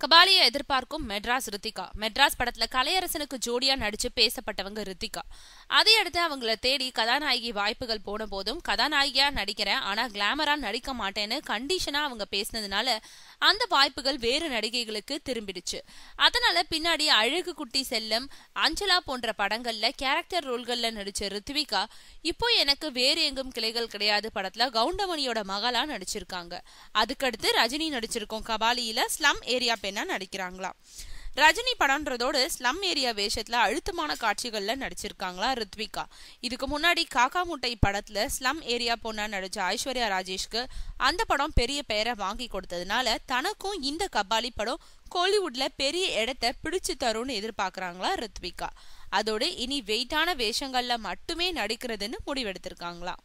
கபாலியை எதிர்பார்க்கும் மெட்ராஸ் ரித்திகா. மெட்ராஸ் படத்துல கலையரசனுக்கு ஜோடியா நடிச்சு பேசப்பட்டவங்க ரித்திகா. அதையடுத்து அவங்கள தேடி கதாநாயகி வாய்ப்புகள் போன போதும் கதாநாயகியா நடிக்கிறேன் ஆனா கிளாமரா நடிக்க மாட்டேன்னு கண்டிஷனா அவங்க பேசினதுனால அந்த வாய்ப்புகள் வேறு நடிகைகளுக்கு திரும்பிடுச்சு. அதனால பின்னாடி அழகு குட்டி செல்லம், அஞ்சலா போன்ற படங்கள்ல கேரக்டர் ரோல்கள்ல நடிச்ச ரித்விகா இப்போ எனக்கு வேறு எங்கும் கிளைகள் கிடையாது படத்துல கவுண்டமணியோட மகளா நடிச்சிருக்காங்க. அதுக்கடுத்து ரஜினி நடிச்சிருக்கோம் கபாலியில ஸ்லம் ஏரியா பெண்ணா நடிக்கிறாங்களாம். ரஜினி படம்ன்றதோடு ஸ்லம் ஏரியா வேஷத்துல அழுத்தமான காட்சிகள்ல நடிச்சிருக்காங்களா ரித்விகா. இதுக்கு முன்னாடி காக்கா முட்டை படத்துல ஸ்லம் ஏரியா பொண்ணா நடிச்ச ஐஸ்வர்யா ராஜேஷ்க்கு அந்த படம் பெரிய பெயரை வாங்கி கொடுத்ததுனால தனக்கும் இந்த கபாலி படம் கோலிவுட்ல பெரிய இடத்தை பிடிச்சு தரும்னு எதிர்பார்க்கறாங்களா ரித்விகா. அதோடு இனி வெயிட்டான வேஷங்கள்ல மட்டுமே நடிக்கிறதுன்னு முடிவெடுத்திருக்காங்களா.